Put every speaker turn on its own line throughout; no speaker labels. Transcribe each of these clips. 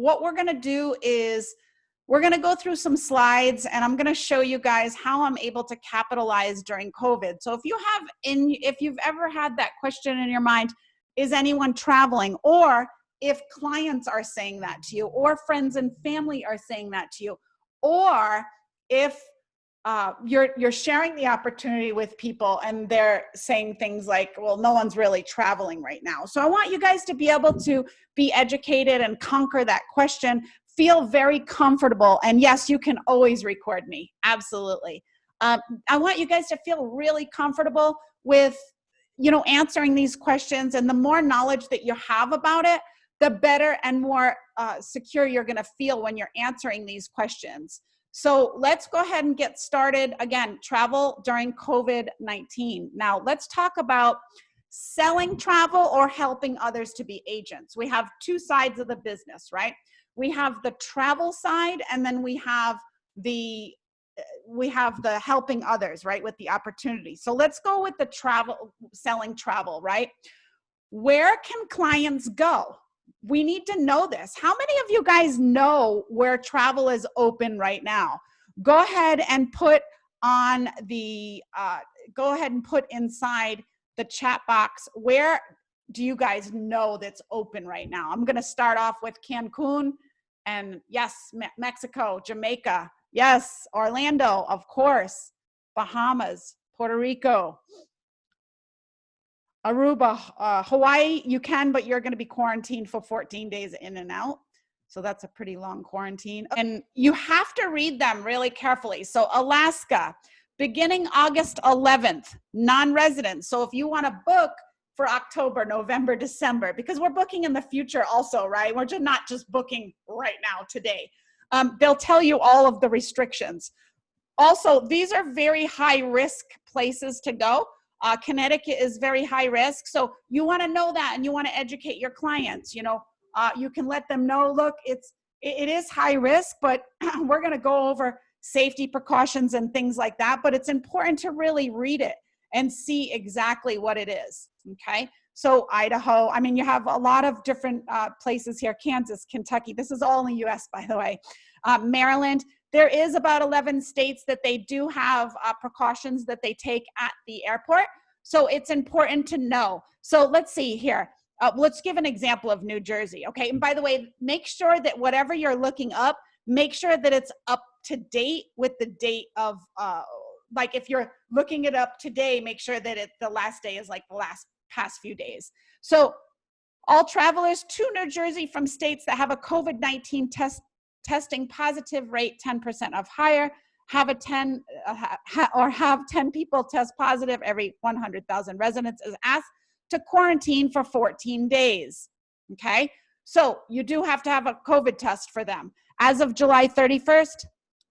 what we're going to do is we're going to go through some slides, and I'm going to show you guys how I'm able to capitalize during COVID. So if you've ever had that question in your mind, is anyone traveling? Or if clients are saying that to you, or friends and family are saying that to you, or if you're sharing the opportunity with people and they're saying things like, well, no one's really traveling right now. So I want you guys to be able to be educated and conquer that question, feel very comfortable. And yes, you can always record me. Absolutely. I want you guys to feel really comfortable with, answering these questions. And the more knowledge that you have about it, the better and more secure you're going to feel when you're answering these questions. So let's go ahead and get started. Again, travel during COVID-19. Now let's talk about selling travel or helping others to be agents. We have two sides of the business, right? We have the travel side, and then we have the helping others, right? With the opportunity. So let's go with the selling travel, right? Where can clients go? We need to know this. How many of you guys know where travel is open right now? Go ahead and put inside the chat box, where do you guys know that's open right now? I'm going to start off with Cancun, and yes, Mexico, Jamaica, yes, Orlando, of course, Bahamas, Puerto Rico, Aruba, Hawaii, you can, but you're going to be quarantined for 14 days in and out. So that's a pretty long quarantine. And you have to read them really carefully. So Alaska, beginning August 11th, non-residents. So if you want to book for October, November, December, because we're booking in the future also, right? We're just not just booking right now today. They'll tell you all of the restrictions. Also, these are very high risk places to go. Connecticut is very high risk. So you want to know that, and you want to educate your clients. You can let them know, look, it is high risk, but we're going to go over safety precautions and things like that. But it's important to really read it and see exactly what it is. Okay. So Idaho, you have a lot of different places here, Kansas, Kentucky. This is all in the US, by the way. Maryland. There is about 11 states that they do have precautions that they take at the airport. So it's important to know. So let's see here. Let's give an example of New Jersey. Okay. And by the way, make sure that whatever you're looking up, make sure that it's up to date with the date of, like if you're looking it up today, make sure that the last day is like the past few days. So all travelers to New Jersey from states that have a COVID-19 testing positive rate 10% of higher have 10 people test positive every 100,000 residents is asked to quarantine for 14 days. Okay, so you do have to have a COVID test for them. As of July 31st,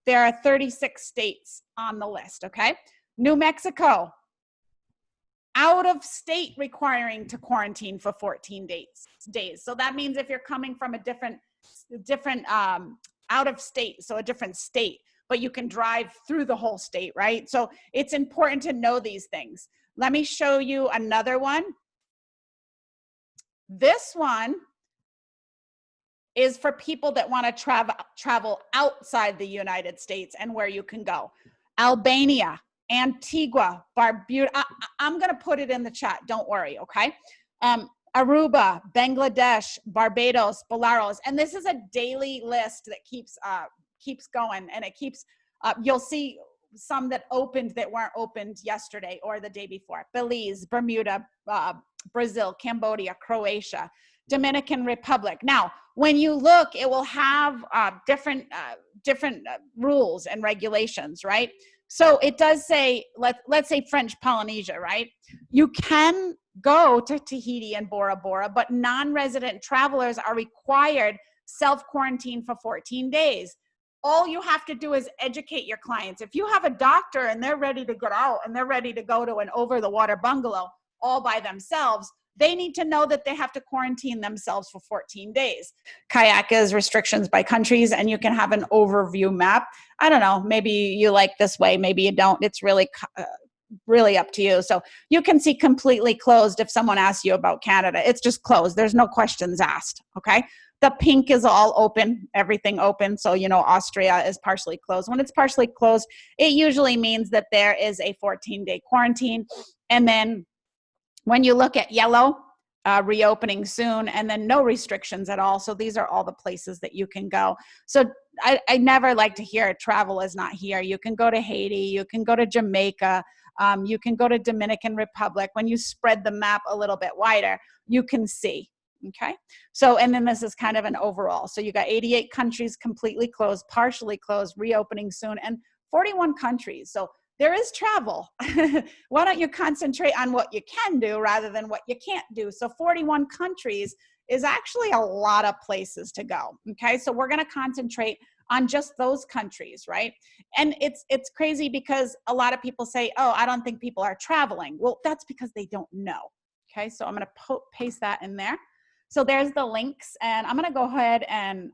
there are 36 states on the list. Okay, New Mexico, out of state requiring to quarantine for 14 days. So that means if you're coming from a different out of state, so a different state, but you can drive through the whole state, right? So it's important to know these things. Let me show you another one. This one is for people that want to travel outside the United States and where you can go. Albania, Antigua, Barbuda. I'm going to put it in the chat. Don't worry, okay? Aruba, Bangladesh, Barbados, Belarus. And this is a daily list that keeps going, and it keeps, you'll see some that opened that weren't opened yesterday or the day before. Belize, Bermuda, Brazil, Cambodia, Croatia, Dominican Republic. Now, when you look, it will have different rules and regulations, right? So it does say, let's say French Polynesia, right? You can go to Tahiti and Bora Bora, but non-resident travelers are required self-quarantine for 14 days. All you have to do is educate your clients. If you have a doctor and they're ready to get out and they're ready to go to an over-the-water bungalow all by themselves, they need to know that they have to quarantine themselves for 14 days. Kayak is restrictions by countries, and you can have an overview map. I don't know, maybe you like this way, maybe you don't. It's really up to you. So you can see completely closed if someone asks you about Canada. It's just closed. There's no questions asked, okay? The pink is all open, everything open. So, you know, Austria is partially closed. When it's partially closed, it usually means that there is a 14-day quarantine. And then when you look at yellow, reopening soon, and then no restrictions at all. So these are all the places that you can go. So I never like to hear travel is not here. You can go to Haiti, you can go to Jamaica, you can go to Dominican Republic. When you spread the map a little bit wider, you can see. Okay. So, and then this is kind of an overall. So you got 88 countries completely closed, partially closed, reopening soon, and 41 countries. So there is travel. Why don't you concentrate on what you can do rather than what you can't do? So 41 countries is actually a lot of places to go. Okay. So we're going to concentrate on just those countries, right? And it's crazy because a lot of people say, oh, I don't think people are traveling. Well, that's because they don't know. Okay. So I'm going to paste that in there. So there's the links, and I'm going to go ahead and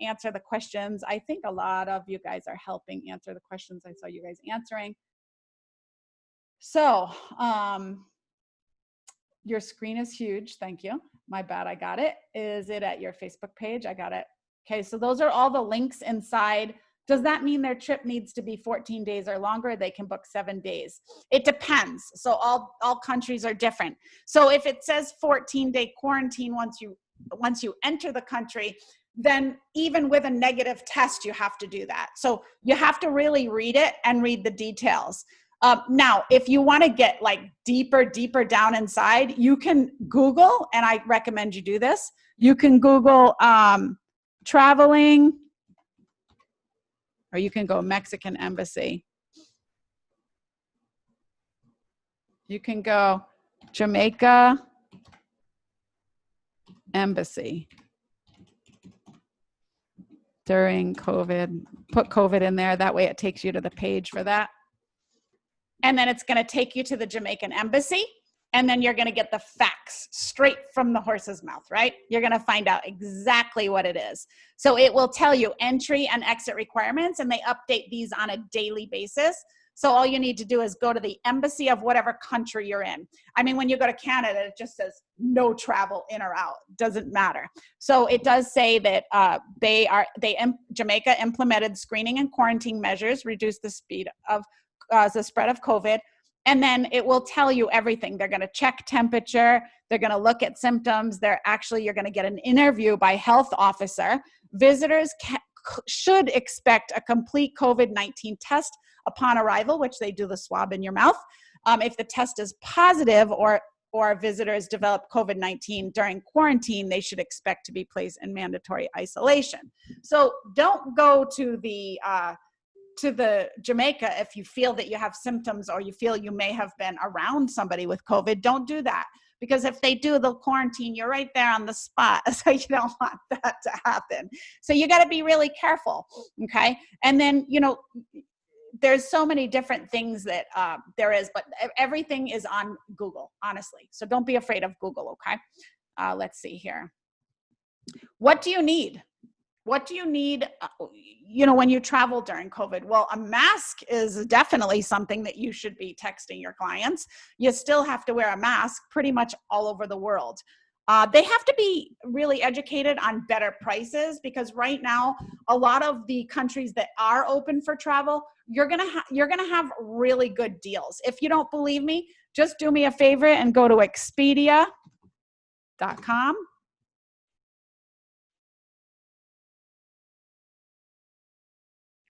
answer the questions. I think a lot of you guys are helping answer the questions I saw you guys answering. So your screen is huge. Thank you. My bad, I got it. Is it at your Facebook page? I got it. Okay, so those are all the links inside. Does that mean their trip needs to be 14 days or longer? They can book 7 days. It depends. So all countries are different. So if it says 14-day quarantine once you enter the country, then even with a negative test, you have to do that. So you have to really read it and read the details. Now, if you want to get like deeper down inside, you can Google, and I recommend you do this. You can Google traveling, or you can go Mexican Embassy. You can go Jamaica Embassy during COVID. Put COVID in there. That way it takes you to the page for that. And then it's going to take you to the Jamaican Embassy. And then you're going to get the facts straight from the horse's mouth, right? You're going to find out exactly what it is. So it will tell you entry and exit requirements, and they update these on a daily basis. So all you need to do is go to the embassy of whatever country you're in. I mean, when you go to Canada, it just says no travel in or out. Doesn't matter. So it does say that Jamaica implemented screening and quarantine measures, reduced the speed of the spread of COVID. And then it will tell you everything. They're going to check temperature. They're going to look at symptoms. You're going to get an interview by health officer. Visitors should expect a complete COVID-19 test upon arrival, which they do the swab in your mouth. If the test is positive or visitors develop COVID-19 during quarantine, they should expect to be placed in mandatory isolation. So don't go to the Jamaica if you feel that you have symptoms or you feel you may have been around somebody with COVID. Don't do that, because if they do, they'll quarantine you right there on the spot. So you don't want that to happen. So you got to be really careful. Okay. And then, you know, there's so many different things that there is, but everything is on Google, honestly. So don't be afraid of Google. Okay. Let's see here. What do you need? What do you need, you know, when you travel during COVID? Well, a mask is definitely something that you should be texting your clients. You still have to wear a mask pretty much all over the world. They have to be really educated on better prices, because right now, a lot of the countries that are open for travel, you're gonna have really good deals. If you don't believe me, just do me a favor and go to Expedia.com.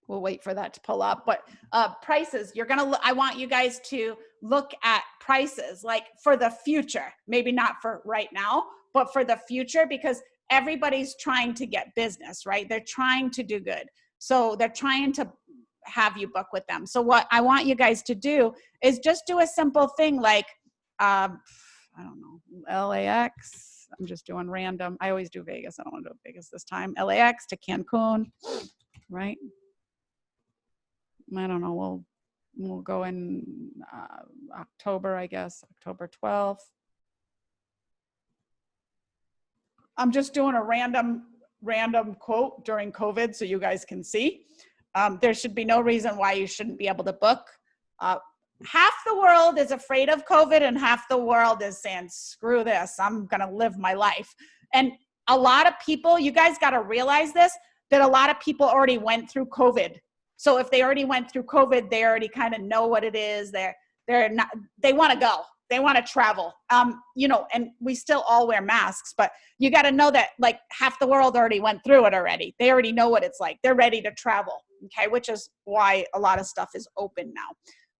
We'll wait for that to pull up, but prices, I want you guys to look at prices like for the future, maybe not for right now, but for the future, because everybody's trying to get business, right? They're trying to do good. So they're trying to have you book with them. So what I want you guys to do is just do a simple thing like, I don't know, LAX. I'm just doing random. I always do Vegas. I don't want to do Vegas this time. LAX to Cancun, right? I don't know, we'll go in October, I guess, October 12th. I'm just doing a random quote during COVID so you guys can see. There should be no reason why you shouldn't be able to book. Half the world is afraid of COVID and half the world is saying, screw this, I'm gonna live my life. And a lot of people, you guys got to realize this, that a lot of people already went through COVID. So if they already went through COVID, they already kind of know what it is. They're not, they want to go. They want to travel. You know, and we still all wear masks, but you got to know that like half the world already went through it already. They already know what it's like. They're ready to travel. Okay. Which is why a lot of stuff is open now.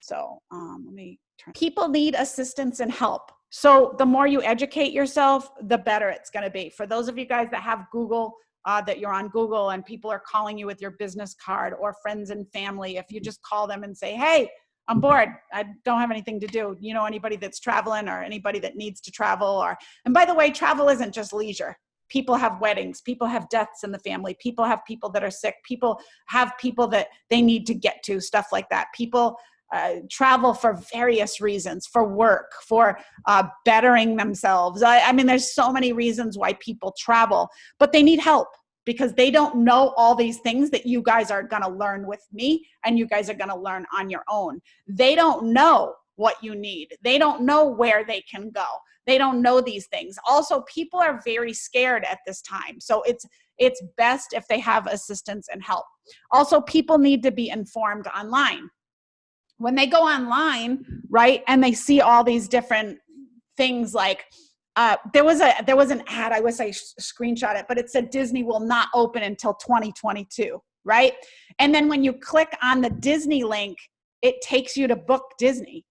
So let me turn. People need assistance and help. So the more you educate yourself, the better it's going to be. For those of you guys that have Google, that you're on Google and people are calling you with your business card, or friends and family, if you just call them and say, hey, I'm bored, I don't have anything to do. You know, anybody that's traveling or anybody that needs to travel, or, and by the way, travel isn't just leisure. People have weddings, people have deaths in the family, people have people that are sick, people have people that they need to get to, stuff like that. People travel for various reasons, for work, for bettering themselves. I mean, there's so many reasons why people travel, but they need help because they don't know all these things that you guys are going to learn with me and you guys are going to learn on your own. They don't know what you need. They don't know where they can go. They don't know these things. Also, people are very scared at this time. So it's best if they have assistance and help. Also, people need to be informed online. When they go online, right, and they see all these different things like, there was an ad, I wish I screenshot it, but it said Disney will not open until 2022, right? And then when you click on the Disney link, it takes you to book Disney.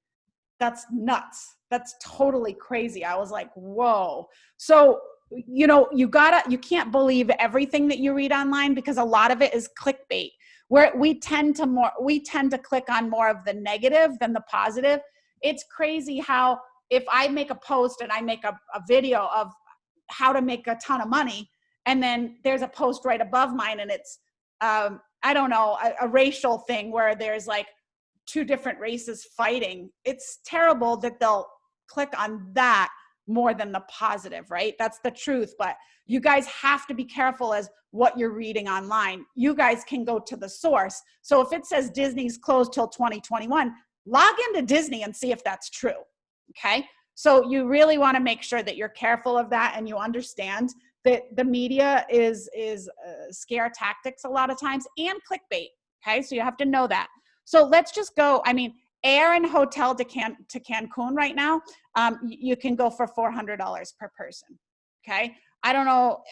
That's nuts. That's totally crazy. I was like, whoa. So, you know, you can't believe everything that you read online because a lot of it is clickbait. Where we tend to click on more of the negative than the positive. It's crazy how if I make a post and I make a video of how to make a ton of money, and then there's a post right above mine and it's, I don't know, a racial thing where there's like two different races fighting. It's terrible that they'll click on that more than the positive, right? That's the truth. But you guys have to be careful as what you're reading online. You guys can go to the source. So if it says Disney's closed till 2021, log into Disney and see if that's true. Okay. So you really want to make sure that you're careful of that and you understand that the media is scare tactics a lot of times and clickbait. Okay. So you have to know that. So let's just go. I mean, air and hotel to Cancun right now, you can go for $400 per person. Okay. I don't know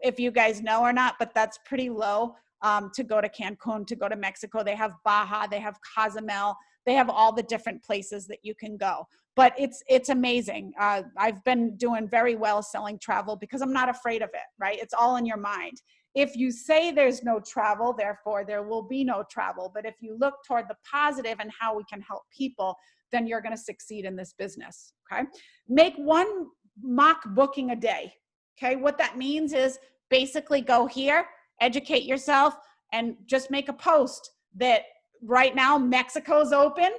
if you guys know or not, but that's pretty low to go to Cancun, to go to Mexico. They have Baja, they have Cozumel, they have all the different places that you can go. But it's amazing. I've been doing very well selling travel because I'm not afraid of it, right? It's all in your mind. If you say there's no travel, therefore there will be no travel. But if you look toward the positive and how we can help people, then you're going to succeed in this business, okay? Make one mock booking a day, okay? What that means is basically go here, educate yourself, and just make a post that right now Mexico's open.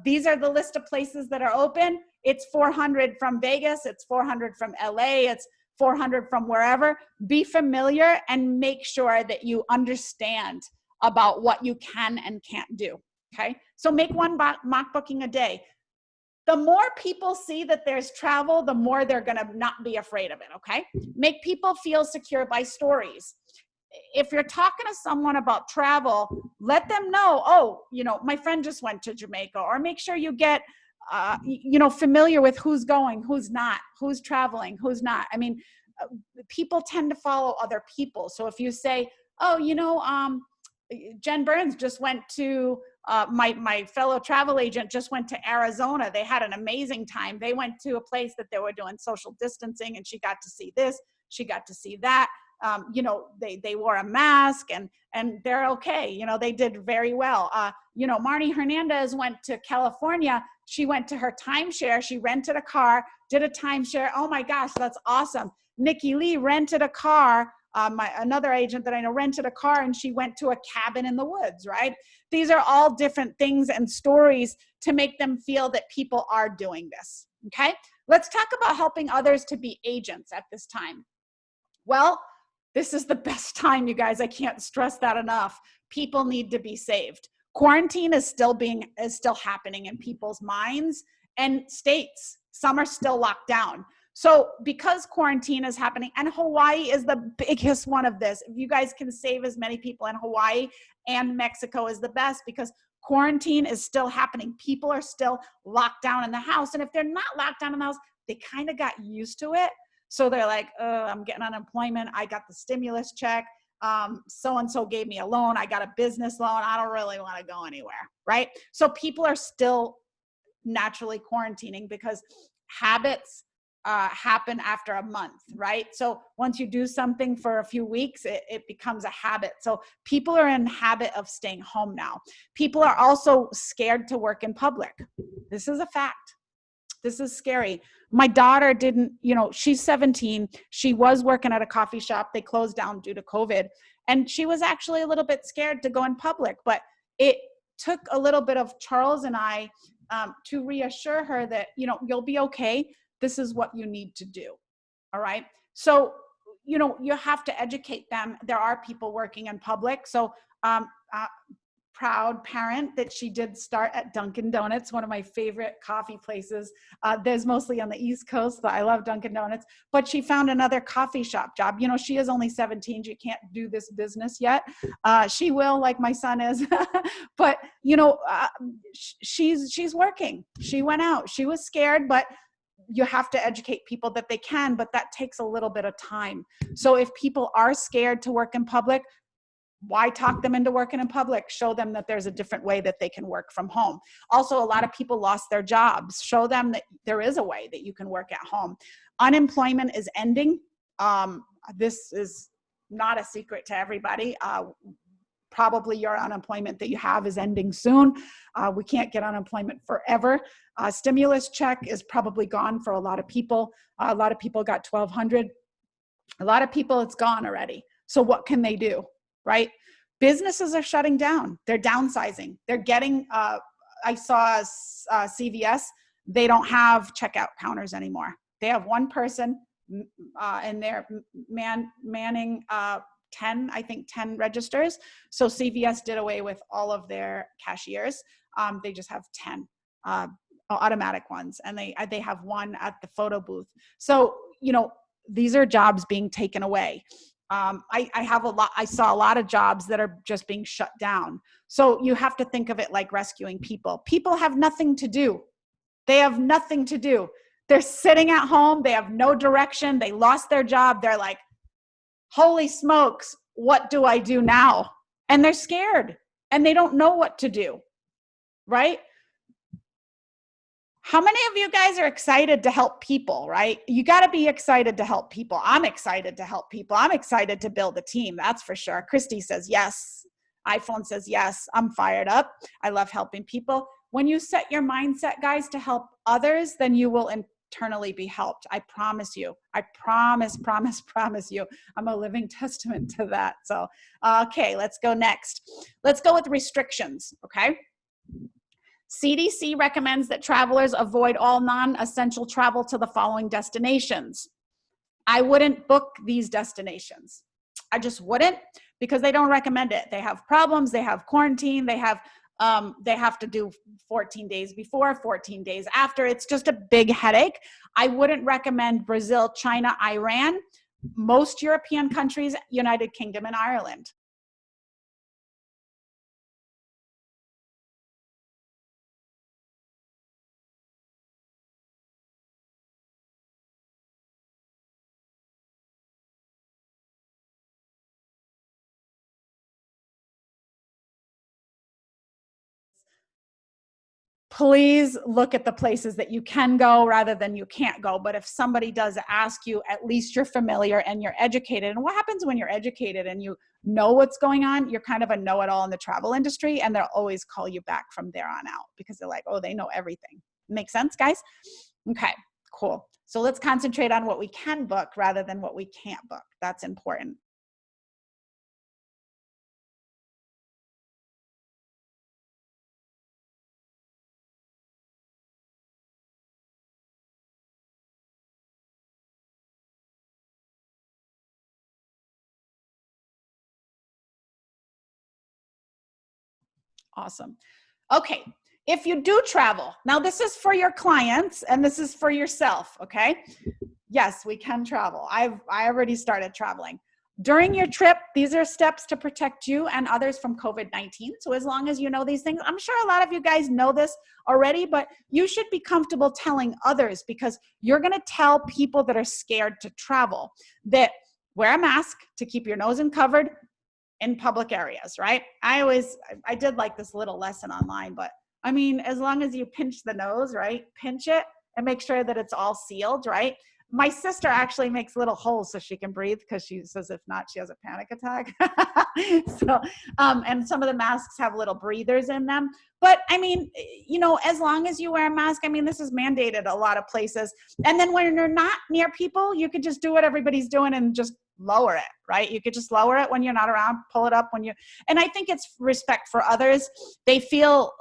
These are the list of places that are open. It's 400 from Vegas. It's 400 from LA. It's 400 from wherever. Be familiar and make sure that you understand about what you can and can't do. Okay. So make one mock booking a day. The more people see that there's travel, the more they're going to not be afraid of it. Okay. Make people feel secure by stories. If you're talking to someone about travel, let them know, oh, you know, my friend just went to Jamaica, or make sure you get, you know, familiar with who's going, who's not, who's traveling, who's not. I mean, people tend to follow other people. So if you say, oh, you know, Jen Burns just went to, my fellow travel agent just went to Arizona. They had an amazing time. They went to a place that they were doing social distancing and she got to see this, she got to see that. You know, they wore a mask and they're okay. You know, they did very well. You know, Marnie Hernandez went to California. She went to her timeshare. She rented a car, did a timeshare. Oh my gosh, that's awesome. Nikki Lee rented a car. Another agent that I know rented a car and she went to a cabin in the woods, right? These are all different things and stories to make them feel that people are doing this, okay? Let's talk about helping others to be agents at this time. Well, this is the best time, you guys. I can't stress that enough. People need to be saved. Quarantine is still happening in people's minds and states. Some are still locked down. So because quarantine is happening, and Hawaii is the biggest one of this, if you guys can save as many people in Hawaii, and Mexico is the best, because quarantine is still happening. People are still locked down in the house. And if they're not locked down in the house, they kind of got used to it. So they're like, I'm getting unemployment. I got the stimulus check. So-and-so gave me a loan. I got a business loan. I don't really want to go anywhere, right? So people are still naturally quarantining because habits happen after a month, right? So once you do something for a few weeks, it becomes a habit. So people are in habit of staying home now. People are also scared to work in public. This is a fact. This is scary. My daughter didn't, she's 17. She was working at a coffee shop. They closed down due to COVID. And she was actually a little bit scared to go in public, but it took a little bit of Charles and I to reassure her that, you'll be okay. This is what you need to do. All right. So, you have to educate them. There are people working in public. So, proud parent that she did start at Dunkin' Donuts, one of my favorite coffee places. There's mostly on the East Coast, but I love Dunkin' Donuts. But she found another coffee shop job. She is only 17. She can't do this business yet. She will, like my son is. But, she's working. She went out. She was scared, but you have to educate people that they can, but that takes a little bit of time. So if people are scared to work in public, why talk them into working in public? Show them that there's a different way that they can work from home. Also, a lot of people lost their jobs. Show them that there is a way that you can work at home. Unemployment is ending. This is not a secret to everybody. Probably your unemployment that you have is ending soon. We can't get unemployment forever. Stimulus check is probably gone for a lot of people. A lot of people got $1,200. A lot of people, it's gone already. So what can they do? Right? Businesses are shutting down. They're downsizing. They're getting, I saw CVS, they don't have checkout counters anymore. They have one person and they're manning 10 registers. So CVS did away with all of their cashiers. They just have 10 automatic ones, and they have one at the photo booth. So, these are jobs being taken away. I saw a lot of jobs that are just being shut down. So you have to think of it like rescuing people. People have nothing to do. They have nothing to do. They're sitting at home. They have no direction. They lost their job. They're like, holy smokes, what do I do now? And they're scared and they don't know what to do, right? How many of you guys are excited to help people, right? You got to be excited to help people. I'm excited to help people. I'm excited to build a team. That's for sure. Christy says yes. iPhone says yes. I'm fired up. I love helping people. When you set your mindset, guys, to help others, then you will internally be helped. I promise you. I promise you. I'm a living testament to that. So, okay, let's go next. Let's go with restrictions, okay? CDC recommends that travelers avoid all non-essential travel to the following destinations. I wouldn't book these destinations. I just wouldn't, because they don't recommend it. They have problems. They have quarantine. They have to do 14 days before, 14 days after. It's just a big headache. I wouldn't recommend Brazil, China, Iran, most European countries, United Kingdom, and Ireland. Please look at the places that you can go rather than you can't go. But if somebody does ask you, at least you're familiar and you're educated. And what happens when you're educated and you know what's going on? You're kind of a know-it-all in the travel industry, and they'll always call you back from there on out because they're like, oh, they know everything. Make sense, guys? Okay, cool. So let's concentrate on what we can book rather than what we can't book. That's important. Awesome. Okay, If you do travel, now this is for your clients and this is for yourself, okay? Yes, we can travel. I already started traveling. During your trip, these are steps to protect you and others from COVID-19. So as long as you know these things, I'm sure a lot of you guys know this already, but you should be comfortable telling others, because you're going to tell people that are scared to travel that wear a mask to keep your nose covered in public areas, right? I did like this little lesson online, but I mean, as long as you pinch the nose, right? Pinch it and make sure that it's all sealed, right? My sister actually makes little holes so she can breathe, because she says if not, she has a panic attack. So, and some of the masks have little breathers in them. But I mean, you know, as long as you wear a mask, I mean, this is mandated a lot of places. And then when you're not near people, you could just do what everybody's doing and just lower it, right? You could just lower it when you're not around, pull it up when you, and I think it's respect for others. They feel,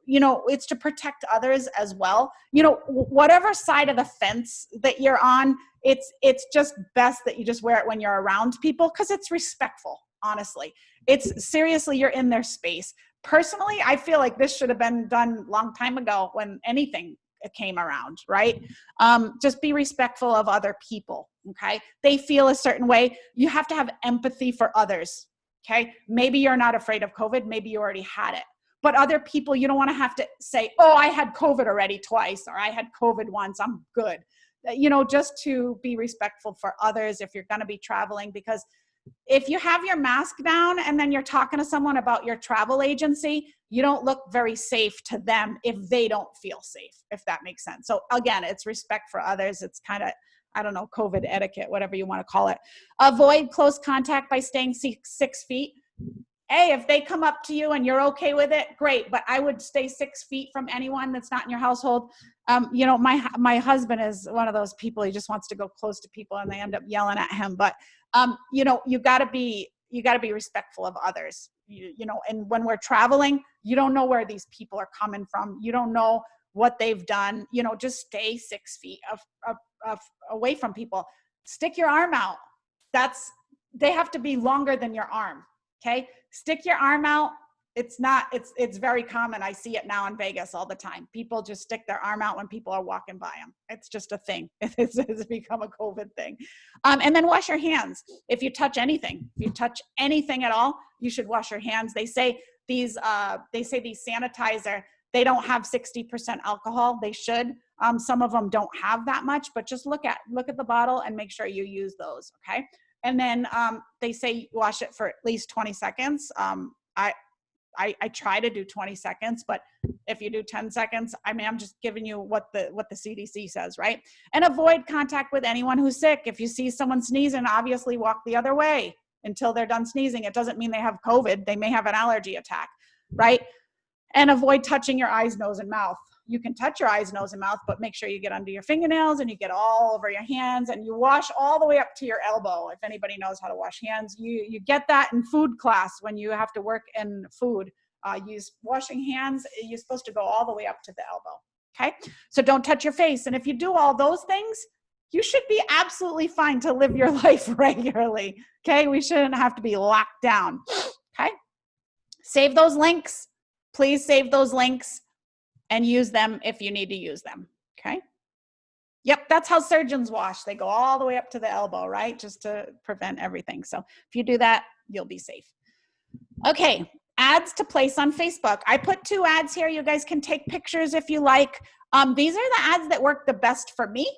you know, it's to protect others as well. You know, whatever side of the fence that you're on, it's just best that you just wear it when you're around people, because it's respectful, honestly. It's seriously, you're in their space. Personally, I feel like this should have been done a long time ago when anything came around, right? Just be respectful of other people, okay? They feel a certain way. You have to have empathy for others, okay? Maybe you're not afraid of COVID. Maybe you already had it. But other people, you don't want to have to say, oh, I had COVID already twice, or I had COVID once, I'm good. You know, just to be respectful for others if you're going to be traveling, because if you have your mask down and then you're talking to someone about your travel agency, you don't look very safe to them if they don't feel safe, if that makes sense. So again, it's respect for others. It's kind of, I don't know, COVID etiquette, whatever you want to call it. Avoid close contact by staying 6 feet. Hey, if they come up to you and you're okay with it, great. But I would stay 6 feet from anyone that's not in your household. You know, my husband is one of those people. He just wants to go close to people and they end up yelling at him. But you know, you got to be respectful of others. You know, and when we're traveling, you don't know where these people are coming from. You don't know what they've done. You know, just stay 6 feet away from people. Stick your arm out. They have to be longer than your arm. Okay, stick your arm out. It's very common. I see it now in Vegas all the time. People just stick their arm out when people are walking by them. It's just a thing. It's become a COVID thing. And then wash your hands. If you touch anything at all, you should wash your hands. They say these sanitizer, they don't have 60% alcohol. They should. Some of them don't have that much, but just look at the bottle and make sure you use those. Okay. And then they say wash it for at least 20 seconds. I try to do 20 seconds, but if you do 10 seconds, I mean, I'm just giving you what the CDC says, right? And avoid contact with anyone who's sick. If you see someone sneezing, obviously walk the other way until they're done sneezing. It doesn't mean they have COVID. They may have an allergy attack, right? And avoid touching your eyes, nose, and mouth. You can touch your eyes, nose, and mouth, but make sure you get under your fingernails and you get all over your hands and you wash all the way up to your elbow. If anybody knows how to wash hands, you get that in food class when you have to work in food. Washing hands, you're supposed to go all the way up to the elbow, okay? So don't touch your face. And if you do all those things, you should be absolutely fine to live your life regularly, okay? We shouldn't have to be locked down, okay? Save those links. Please save those links and use them if you need to use them, okay? Yep, that's how surgeons wash. They go all the way up to the elbow, right? Just to prevent everything. So if you do that, you'll be safe. Okay, ads to place on Facebook. I put 2 ads here. You guys can take pictures if you like. These are the ads that work the best for me.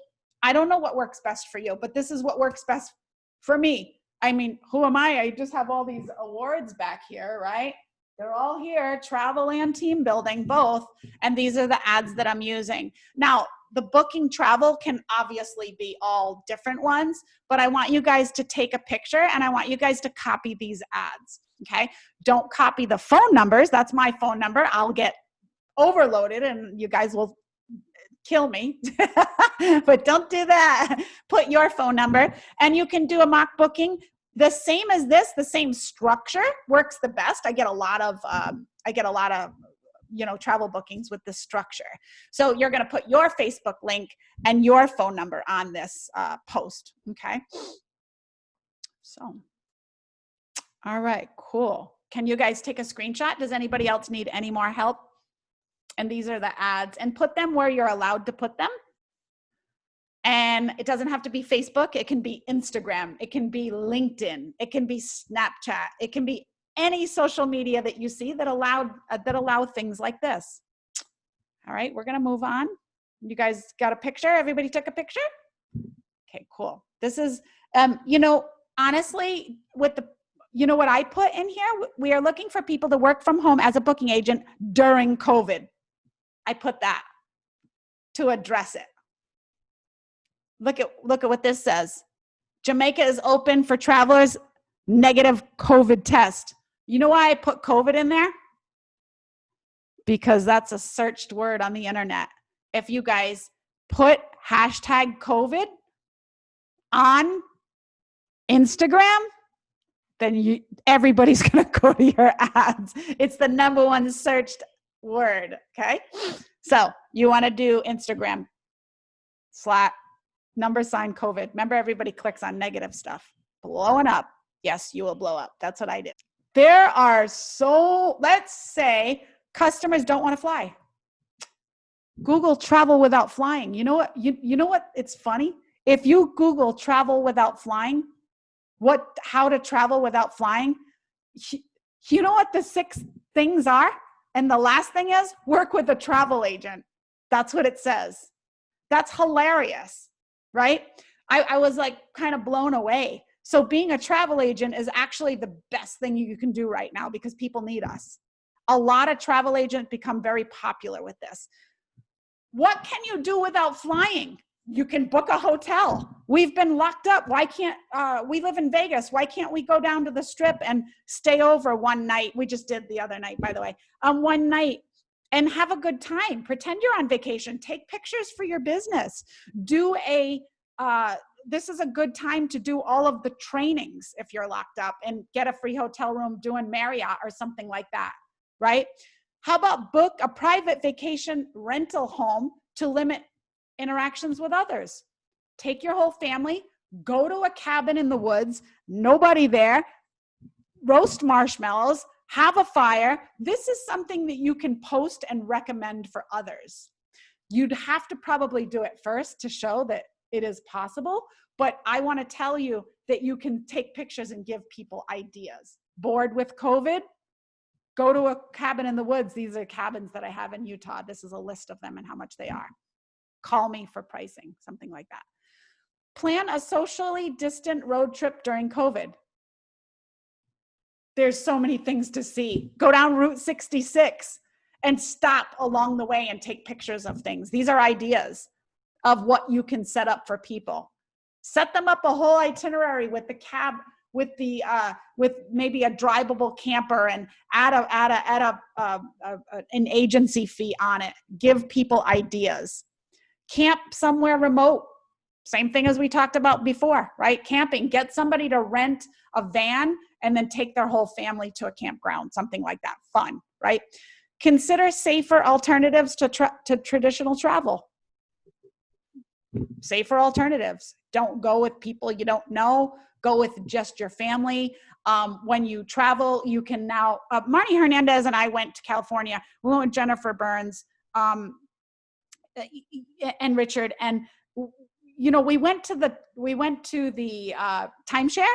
I don't know what works best for you, but this is what works best for me. I mean, who am I? I just have all these awards back here, right? They're all here, travel and team building, both. And these are the ads that I'm using. Now, the booking travel can obviously be all different ones, but I want you guys to take a picture and I want you guys to copy these ads, okay? Don't copy the phone numbers. That's my phone number. I'll get overloaded and you guys will kill me, but don't do that. Put your phone number and you can do a mock booking. The same as this, the same structure works the best. I get a lot of, travel bookings with this structure. So you're going to put your Facebook link and your phone number on this post. Okay. So, all right, cool. Can you guys take a screenshot? Does anybody else need any more help? And these are the ads, and put them where you're allowed to put them. And it doesn't have to be Facebook. It can be Instagram. It can be LinkedIn. It can be Snapchat. It can be any social media that you see that allow things like this. All right, we're going to move on. You guys got a picture? Everybody took a picture? Okay, cool. This is, honestly, what I put in here? We are looking for people to work from home as a booking agent during COVID. I put that to address it. Look at what this says. Jamaica is open for travelers, negative COVID test. You know why I put COVID in there? Because that's a searched word on the internet. If you guys put hashtag COVID on Instagram, then everybody's going to go to your ads. It's the number one searched word, okay? So you want to do Instagram / COVID. Remember, everybody clicks on negative stuff. Blowing up. Yes, you will blow up. That's what I did. Let's say customers don't want to fly. Google travel without flying. You know what? You know what? It's funny. If you Google travel without flying, how to travel without flying, you know what the 6 things are? And the last thing is work with a travel agent. That's what it says. That's hilarious, right? I was like kind of blown away. So being a travel agent is actually the best thing you can do right now because people need us. A lot of travel agents become very popular with this. What can you do without flying? You can book a hotel. We've been locked up. Why can't, we live in Vegas. Why can't we go down to the Strip and stay over one night? We just did the other night, by the way, one night and have a good time. Pretend you're on vacation. Take pictures for your business. This is a good time to do all of the trainings if you're locked up and get a free hotel room doing Marriott or something like that, right? How about book a private vacation rental home to limit interactions with others? Take your whole family, go to a cabin in the woods, nobody there, roast marshmallows, have a fire. This is something that you can post and recommend for others. You'd have to probably do it first to show that it is possible, but I want to tell you that you can take pictures and give people ideas. Bored with COVID? Go to a cabin in the woods. These are cabins that I have in Utah. This is a list of them and how much they are. Call me for pricing, something like that. Plan a socially distant road trip during COVID. There's so many things to see. Go down Route 66 and stop along the way and take pictures of things. These are ideas of what you can set up for people. Set them up a whole itinerary with the cab, with maybe a drivable camper, and add an agency fee on it. Give people ideas. Camp somewhere remote. Same thing as we talked about before, right? Camping. Get somebody to rent a van and then take their whole family to a campground, something like that. Fun, right? Consider safer alternatives to traditional travel. Safer alternatives. Don't go with people you don't know. Go with just your family. When you travel, you can now, Marnie Hernandez and I went to California. We went with Jennifer Burns and Richard, and we went to the timeshare,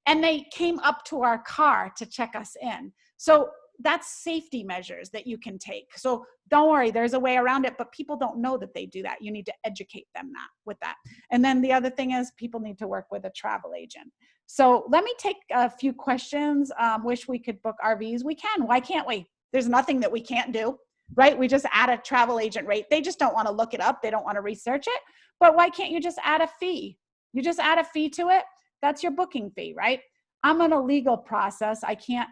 and they came up to our car to check us in. So that's safety measures that you can take. So don't worry, there's a way around it, but people don't know that they do that. You need to educate them with that. And then the other thing is people need to work with a travel agent. So let me take a few questions. Wish we could book RVs. We can. Why can't we? There's nothing that we can't do, right? We just add a travel agent rate. They just don't want to look it up. They don't want to research it. But why can't you just add a fee? You just add a fee to it. That's your booking fee, right? I'm in a legal process. I can't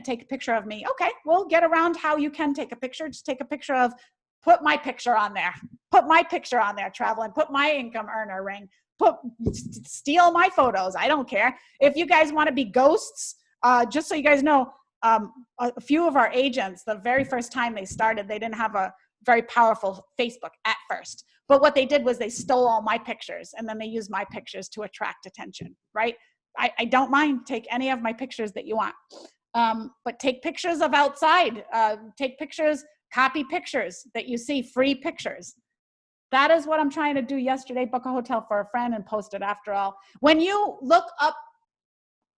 take a picture of me. Okay, we'll get around how you can take a picture. Just take a picture of, put my picture on there. Put my picture on there, traveling. Put my income earner ring. Steal my photos. I don't care. If you guys want to be ghosts, just so you guys know, a few of our agents, the very first time they started, they didn't have a very powerful Facebook at first. But what they did was they stole all my pictures, and then they used my pictures to attract attention, right? I don't mind. Take any of my pictures that you want. But take pictures of outside. Take pictures Copy pictures that you see, free pictures. That is what I'm trying to do yesterday, book a hotel for a friend and post it after all. When you look up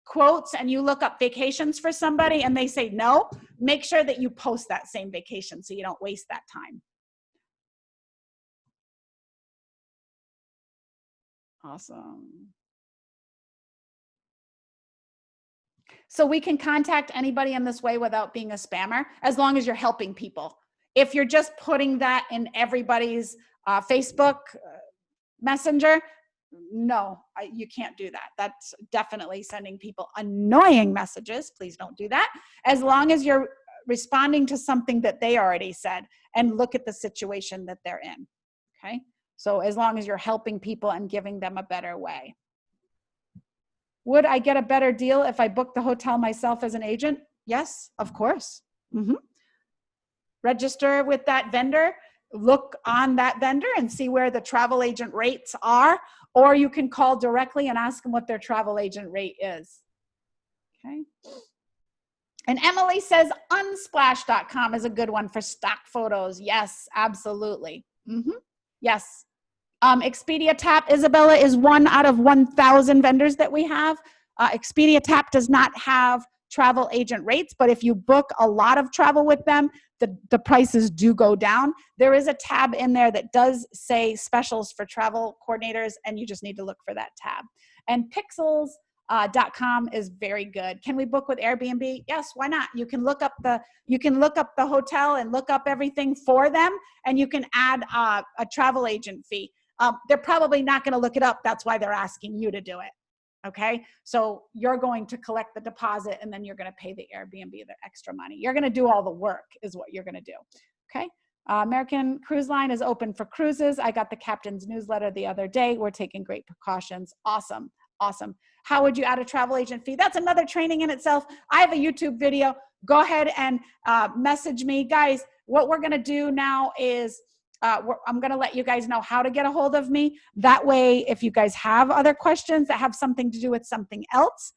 quotes and you look up vacations for somebody and they say no, make sure that you post that same vacation so you don't waste that time. Awesome. So we can contact anybody in this way without being a spammer, as long as you're helping people. If you're just putting that in everybody's Facebook Messenger, no, you can't do that. That's definitely sending people annoying messages. Please don't do that. As long as you're responding to something that they already said and look at the situation that they're in. Okay. So as long as you're helping people and giving them a better way. Would I get a better deal if I booked the hotel myself as an agent? Yes, of course. Register with that vendor, look on that vendor and see where the travel agent rates are, or you can call directly and ask them what their travel agent rate is. Okay. And Emily says unsplash.com is a good one for stock photos. Yes, absolutely. Yes. Expedia Tap, Isabella, is 1 out of 1,000 vendors that we have. Expedia Tap does not have travel agent rates, but if you book a lot of travel with them, the prices do go down. There is a tab in there that does say specials for travel coordinators, and you just need to look for that tab. And pixels.com is very good. Can we book with Airbnb? Yes, why not? You can look up the hotel and look up everything for them, and you can add a travel agent fee. They're probably not going to look it up. That's why they're asking you to do it. Okay. So you're going to collect the deposit and then you're going to pay the Airbnb the extra money. You're going to do all the work is what you're going to do. Okay. American Cruise Line is open for cruises. I got the captain's newsletter the other day. We're taking great precautions. Awesome. Awesome. How would you add a travel agent fee? That's another training in itself. I have a YouTube video. Go ahead and message me. Guys, what we're going to do now is I'm going to let you guys know how to get a hold of me. That way, if you guys have other questions that have something to do with something else,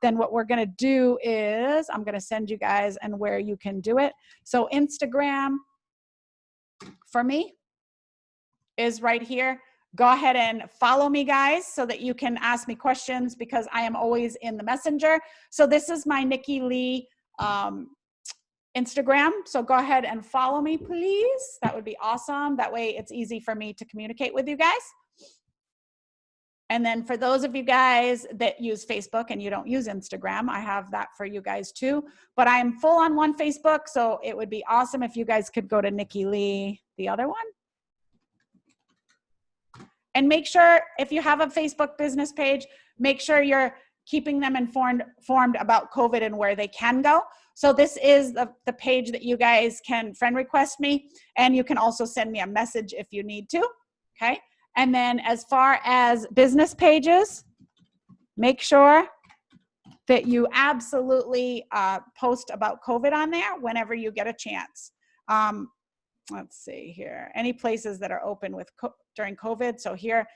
then what we're going to do is I'm going to send you guys and where you can do it. So Instagram for me is right here. Go ahead and follow me, guys, so that you can ask me questions because I am always in the messenger. So this is my Nikki Lee Instagram. So go ahead and follow me, please. That would be awesome. That way it's easy for me to communicate with you guys. And then for those of you guys that use Facebook and you don't use Instagram, I have that for you guys too. But I am full on one Facebook. So it would be awesome if you guys could go to Nikki Lee, the other one. And make sure if you have a Facebook business page, make sure you're keeping them informed about COVID and where they can go. So this is the page that you guys can friend request me, and you can also send me a message if you need to, okay? And then as far as business pages, make sure that you absolutely post about COVID on there whenever you get a chance. Let's see here, any places that are open with during COVID. So here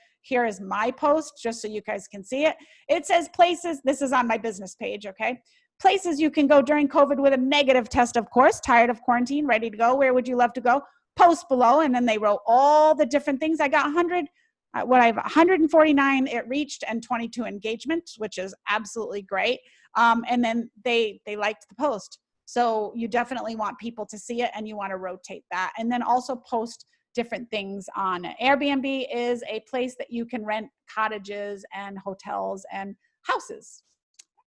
is my post, just so you guys can see it. It says places, this is on my business page, okay? Places you can go during COVID with a negative test, of course. Tired of quarantine, ready to go. Where would you love to go? Post below. And then they wrote all the different things. I got 149 it reached and 22 engagements, which is absolutely great. And then they liked the post. So you definitely want people to see it and you want to rotate that. And then also post different things on it. Airbnb is a place that you can rent cottages and hotels and houses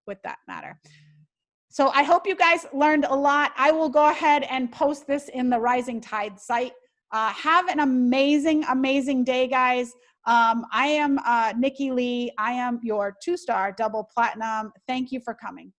with that matter. So I hope you guys learned a lot. I will go ahead and post this in the Rising Tide site. Have an amazing, amazing day, guys. I am Nikki Lee. I am your 2-star double platinum. Thank you for coming.